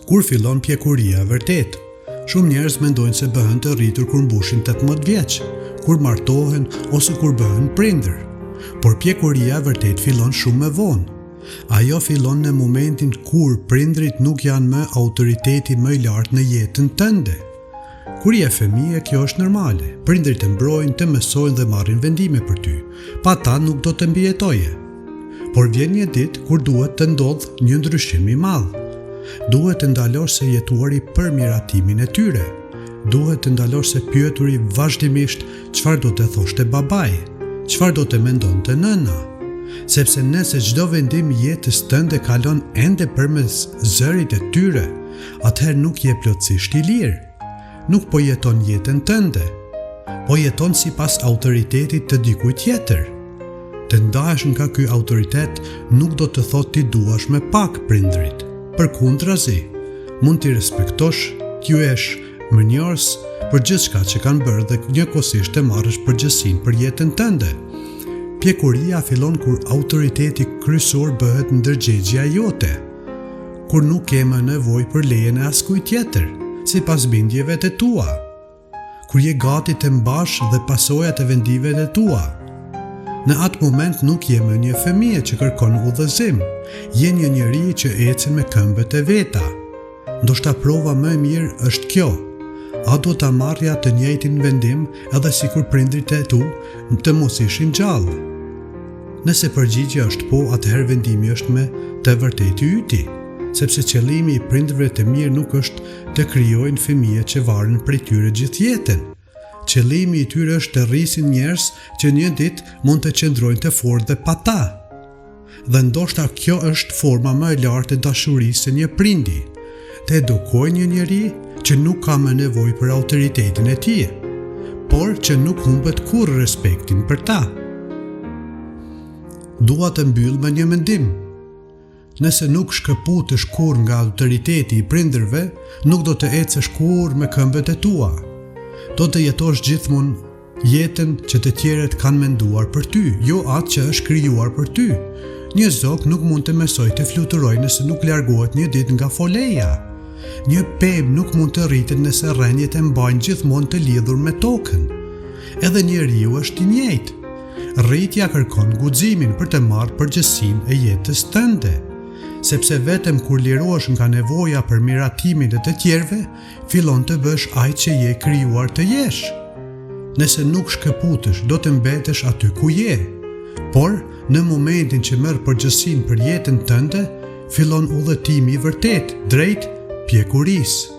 Kur fillon pjekuria e vërtet? Shumë njerëz mendojnë se bëhen të rritur kur mbushin 18 vjeç, kur martohen ose kur bëhen prindër. Por pjekuria e vërtet fillon shumë më vonë. Ajo fillon në momentin kur prindrit nuk janë më autoriteti më i lartë në jetën tënde. Kur je fëmijë, kjo është normale. Prindrit të mbrojnë, të mësojnë dhe marrin vendime për ty. Pa ta nuk do të mbijetoje. Por vjen një ditë kur duhet të ndodhë një ndryshim i madh. Duhet të ndalosh se jetuari për miratimin e tyre. Duhet të ndalosh se pyeturi vazhdimisht çfarë do të thoshte babai, çfarë do të mendonte nëna. Sepse nëse çdo vendim i jetës tënde kalon ende përmes zërit e tyre, atëherë nuk je plotësisht i lirë. Nuk po jeton jetën tënde, po jeton sipas autoritetit të dikujt tjetër. Të ndahesh nga ky autoritet nuk do të thotë ti duash me pak prindrit. Përkundrazi, mund t'i respektosh, t'ju jesh mirënjohës për gjithçka që kanë bërë dhe njëkohësisht të marrësh përgjegjësinë për jetën tënde. Pjekuria fillon kur autoriteti kryesor bëhet ndërgjegjja jote, kur nuk ke më nevojë për lejen e askujt tjetër, sipas bindjeve të tua, kur je gati të mbash dhe pasojat e vendimeve të tua. Në atë moment nuk je më një fëmijë që kërkon udhëzim, je një njeri që ecën me këmbët e veta. Ndoshta prova më e mirë është kjo: a do ta marrja të njëjtin vendim edhe sikur prindrit e tu të mos ishin gjallë? Nëse përgjigjja është po, atëherë vendimi është me të vërtetë i yti, sepse qëllimi i prindërve të mirë nuk është të krijojnë fëmijë që varen prej tyre gjithë jetën. Qëllimi i tyre është të rrisin njerëz që një ditë mund të qëndrojnë të fortë dhe pa ta. Dhe ndoshta kjo është forma më e lartë e dashurisë së një prindi, të edukojë një njeri që nuk ka më nevojë për autoritetin e tij, por që nuk humbet kurrë respektin për ta. Dua të mbyll me një mendim. Nëse nuk shkëputesh kurrë nga autoriteti i prindërve, nuk do të ecësh kurrë me këmbët e tua. Do të jetosh gjithmonë jetën që të tjerët kanë menduar për ty, jo atë që është krijuar për ty. Një zog nuk mund të mësojë të fluturojë nëse nuk largohet një ditë nga foleja. Një pemë nuk mund të rritet nëse rrënjët e mbajnë gjithmonë të lidhur me tokën. Edhe njeriu është i njëjtë. Rritja kërkon guximin për të marrë përgjegjësinë e jetës tënde, sepse vetëm kur lirohesh nga nevoja për miratimin e të tjerëve, fillon të bësh ai që je krijuar të jesh. Nëse nuk shkëputesh, do të mbetesh aty ku je. Por, në momentin që merr përgjegjësinë për jetën tënde, fillon udhëtimi i vërtet drejt pjekurisë.